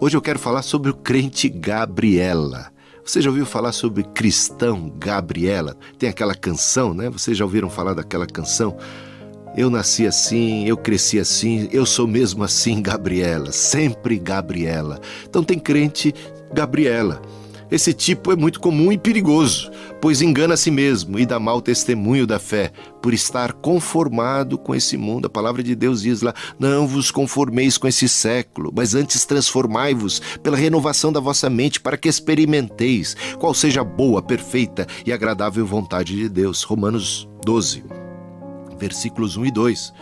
Hoje eu quero falar sobre o crente Gabriela. Você já ouviu falar sobre cristão Gabriela? Tem aquela canção, né? Vocês já ouviram falar daquela canção? Eu nasci assim, eu cresci assim, eu sou mesmo assim, Gabriela, sempre Gabriela. Então tem crente Gabriela. Esse tipo é muito comum e perigoso, pois engana a si mesmo e dá mau testemunho da fé, por estar conformado com esse mundo. A palavra de Deus diz lá: não vos conformeis com esse século, mas antes transformai-vos pela renovação da vossa mente, para que experimenteis qual seja a boa, perfeita e agradável vontade de Deus. Romanos 12, versículos 1 e 2.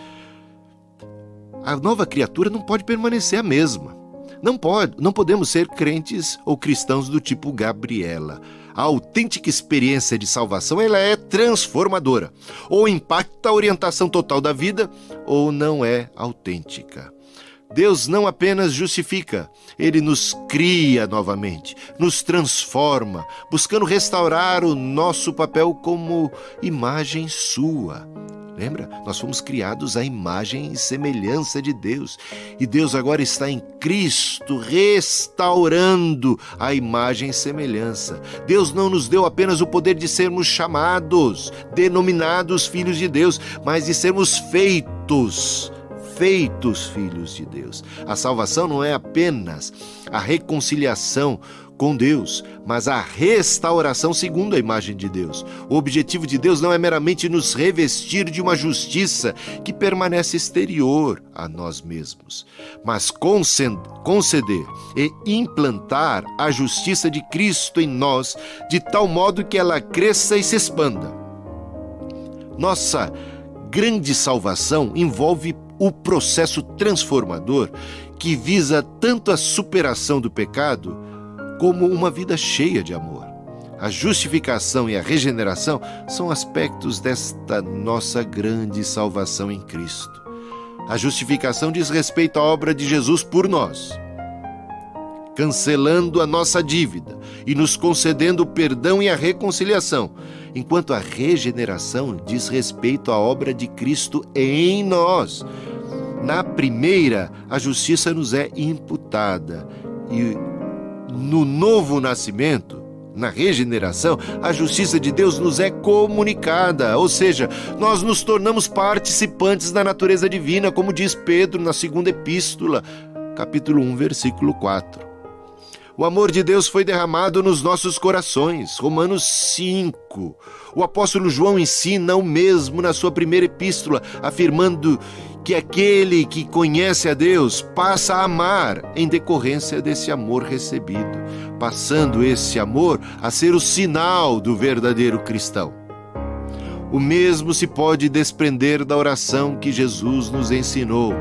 A nova criatura não pode permanecer a mesma. Não podemos ser crentes ou cristãos do tipo Gabriela. A autêntica experiência de salvação, ela é transformadora. Ou impacta a orientação total da vida, ou não é autêntica. Deus não apenas justifica, Ele nos cria novamente, nos transforma, buscando restaurar o nosso papel como imagem sua. Lembra? Nós fomos criados à imagem e semelhança de Deus. E Deus agora está em Cristo restaurando a imagem e semelhança. Deus não nos deu apenas o poder de sermos chamados, denominados filhos de Deus, mas de sermos feitos filhos de Deus. A salvação não é apenas a reconciliação com Deus, mas a restauração segundo a imagem de Deus. O objetivo de Deus não é meramente nos revestir de uma justiça que permanece exterior a nós mesmos, mas conceder e implantar a justiça de Cristo em nós, de tal modo que ela cresça e se expanda. Nossa grande salvação envolve o processo transformador que visa tanto a superação do pecado como uma vida cheia de amor. A justificação e a regeneração são aspectos desta nossa grande salvação em Cristo. A justificação diz respeito à obra de Jesus por nós, cancelando a nossa dívida e nos concedendo o perdão e a reconciliação, enquanto a regeneração diz respeito à obra de Cristo em nós. Na primeira, a justiça nos é imputada, e no novo nascimento, na regeneração, a justiça de Deus nos é comunicada, ou seja, nós nos tornamos participantes da natureza divina, como diz Pedro na segunda epístola, capítulo 1, versículo 4. O amor de Deus foi derramado nos nossos corações, Romanos 5. O apóstolo João ensina o mesmo na sua primeira epístola, afirmando que aquele que conhece a Deus passa a amar em decorrência desse amor recebido, passando esse amor a ser o sinal do verdadeiro cristão. O mesmo se pode desprender da oração que Jesus nos ensinou,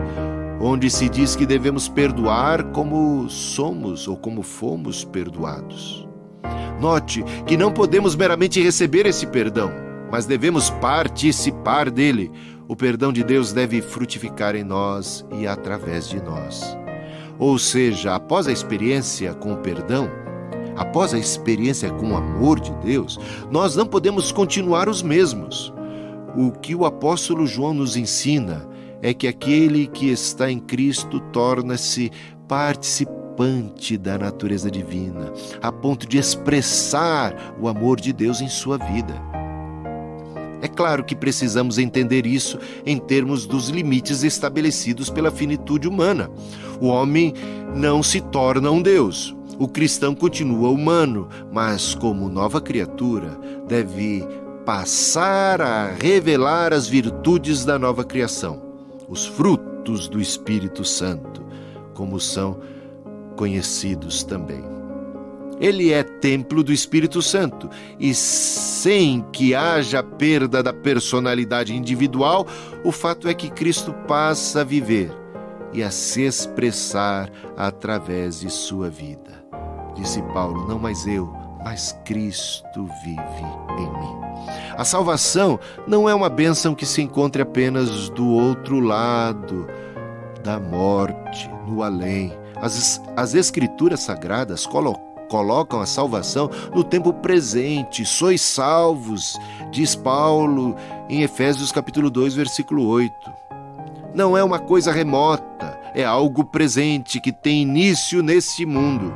onde se diz que devemos perdoar como somos ou como fomos perdoados. Note que não podemos meramente receber esse perdão, mas devemos participar dele. O perdão de Deus deve frutificar em nós e através de nós. Ou seja, após a experiência com o perdão, após a experiência com o amor de Deus, nós não podemos continuar os mesmos. O que o apóstolo João nos ensina é que aquele que está em Cristo torna-se participante da natureza divina, a ponto de expressar o amor de Deus em sua vida. É claro que precisamos entender isso em termos dos limites estabelecidos pela finitude humana. O homem não se torna um Deus. O cristão continua humano, mas como nova criatura, deve passar a revelar as virtudes da nova criação, os frutos do Espírito Santo, como são conhecidos também. Ele é templo do Espírito Santo, e sem que haja perda da personalidade individual, o fato é que Cristo passa a viver e a se expressar através de sua vida. Disse Paulo: não mais eu, mas Cristo vive em mim. A salvação não é uma bênção que se encontre apenas do outro lado da morte, no além. As Escrituras Sagradas colocam a salvação no tempo presente. Sois salvos, diz Paulo em Efésios capítulo 2, versículo 8. Não é uma coisa remota, é algo presente que tem início nesse mundo.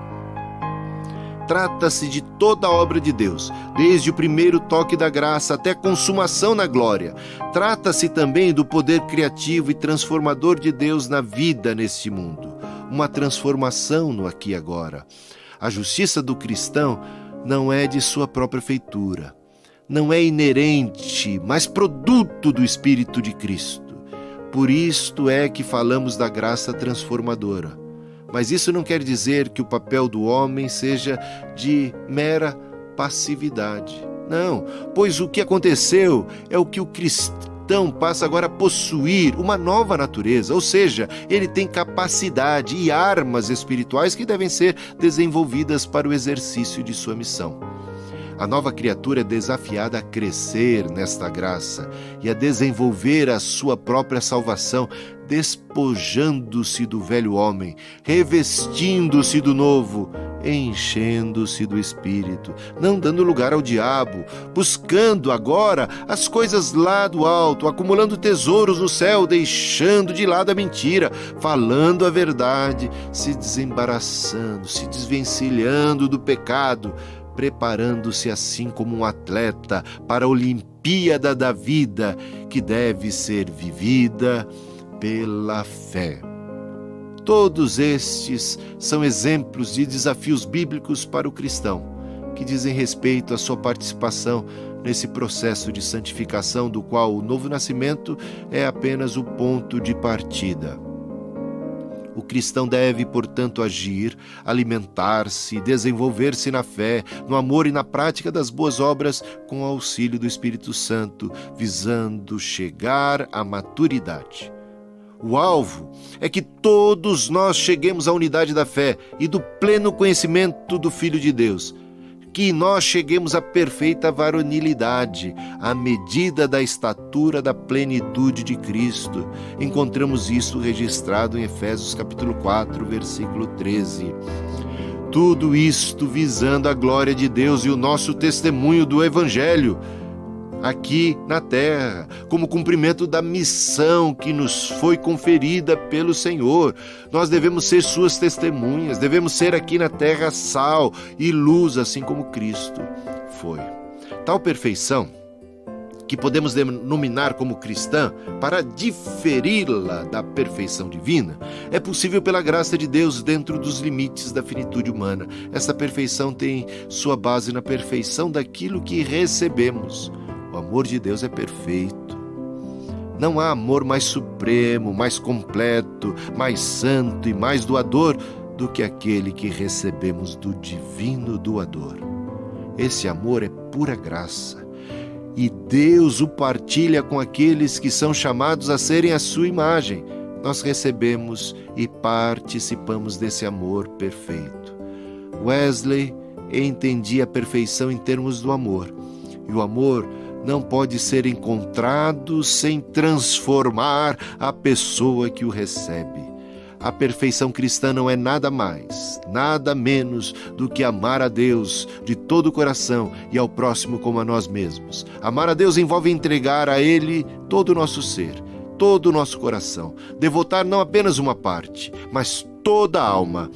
Trata-se de toda a obra de Deus, desde o primeiro toque da graça até a consumação na glória. Trata-se também do poder criativo e transformador de Deus na vida neste mundo. Uma transformação no aqui e agora. A justiça do cristão não é de sua própria feitura. Não é inerente, mas produto do Espírito de Cristo. Por isto é que falamos da graça transformadora. Mas isso não quer dizer que o papel do homem seja de mera passividade. Não, pois o que aconteceu é o que o cristão passa agora a possuir, uma nova natureza, ou seja, ele tem capacidade e armas espirituais que devem ser desenvolvidas para o exercício de sua missão. A nova criatura é desafiada a crescer nesta graça e a desenvolver a sua própria salvação, despojando-se do velho homem, revestindo-se do novo, enchendo-se do Espírito, não dando lugar ao diabo, buscando agora as coisas lá do alto, acumulando tesouros no céu, deixando de lado a mentira, falando a verdade, se desembaraçando, se desvencilhando do pecado, preparando-se assim como um atleta para a Olimpíada da vida, que deve ser vivida pela fé. Todos estes são exemplos de desafios bíblicos para o cristão, que dizem respeito à sua participação nesse processo de santificação, do qual o novo nascimento é apenas o ponto de partida. O cristão deve, portanto, agir, alimentar-se e desenvolver-se na fé, no amor e na prática das boas obras com o auxílio do Espírito Santo, visando chegar à maturidade. O alvo é que todos nós cheguemos à unidade da fé e do pleno conhecimento do Filho de Deus, que nós cheguemos à perfeita varonilidade, à medida da estatura da plenitude de Cristo. Encontramos isso registrado em Efésios capítulo 4, versículo 13. Tudo isto visando a glória de Deus e o nosso testemunho do Evangelho, aqui na terra, como cumprimento da missão que nos foi conferida pelo Senhor. Nós devemos ser suas testemunhas, devemos ser aqui na terra sal e luz, assim como Cristo foi. Tal perfeição, que podemos denominar como cristã, para diferi-la da perfeição divina, é possível pela graça de Deus dentro dos limites da finitude humana. Essa perfeição tem sua base na perfeição daquilo que recebemos. O amor de Deus é perfeito. Não há amor mais supremo, mais completo, mais santo e mais doador do que aquele que recebemos do divino doador. Esse amor é pura graça, e Deus o partilha com aqueles que são chamados a serem a sua imagem. Nós recebemos e participamos desse amor perfeito. Wesley entendia a perfeição em termos do amor, e o amor não pode ser encontrado sem transformar a pessoa que o recebe. A perfeição cristã não é nada mais, nada menos do que amar a Deus de todo o coração e ao próximo como a nós mesmos. Amar a Deus envolve entregar a Ele todo o nosso ser, todo o nosso coração, devotar não apenas uma parte, mas toda a alma,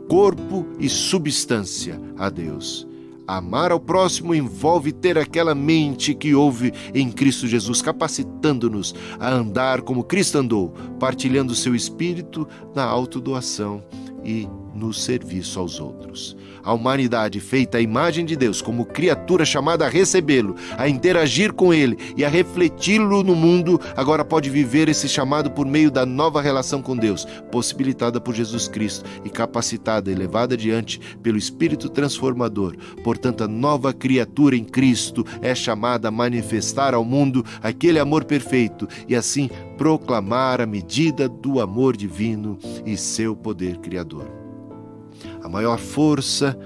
corpo e substância a Deus. Amar ao próximo envolve ter aquela mente que houve em Cristo Jesus, capacitando-nos a andar como Cristo andou, partilhando seu espírito na autodoação e no serviço aos outros. A humanidade feita à imagem de Deus, como criatura chamada a recebê-lo, a interagir com ele e a refleti-lo no mundo, agora pode viver esse chamado por meio da nova relação com Deus, possibilitada por Jesus Cristo e capacitada e levada adiante pelo Espírito transformador. Portanto, a nova criatura em Cristo é chamada a manifestar ao mundo aquele amor perfeito e assim proclamar a medida do amor divino e seu poder criador. A maior força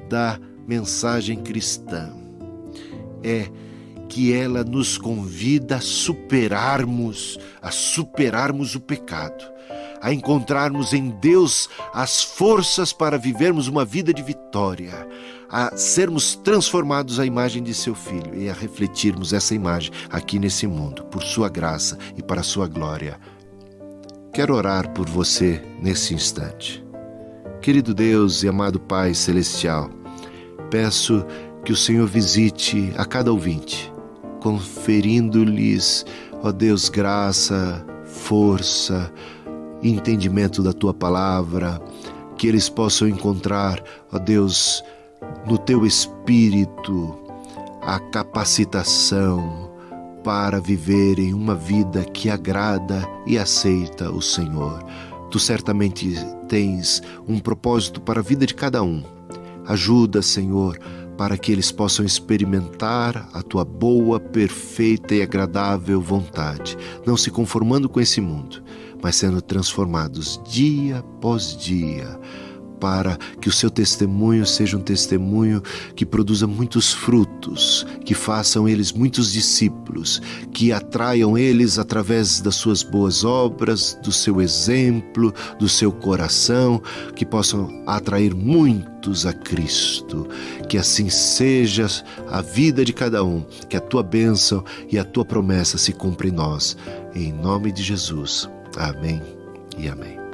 da mensagem cristã é que ela nos convida a superarmos o pecado, a encontrarmos em Deus as forças para vivermos uma vida de vitória, a sermos transformados à imagem de seu Filho e a refletirmos essa imagem aqui nesse mundo, por sua graça e para a sua glória. quero orar por você nesse instante. Querido Deus e amado Pai Celestial, peço que o Senhor visite a cada ouvinte, conferindo-lhes, ó Deus, graça, força, entendimento da Tua Palavra, que eles possam encontrar, ó Deus, no Teu Espírito, a capacitação para viverem uma vida que agrada e aceita o Senhor. Tu certamente tens um propósito para a vida de cada um. Ajuda, Senhor, para que eles possam experimentar a Tua boa, perfeita e agradável vontade, não se conformando com esse mundo, mas sendo transformados dia após dia, para que o seu testemunho seja um testemunho que produza muitos frutos, que façam eles muitos discípulos, que atraiam eles através das suas boas obras, do seu exemplo, do seu coração, que possam atrair muitos a Cristo. Que assim seja a vida de cada um, que a Tua bênção e a Tua promessa se cumpra em nós. Em nome de Jesus. Amém e amém.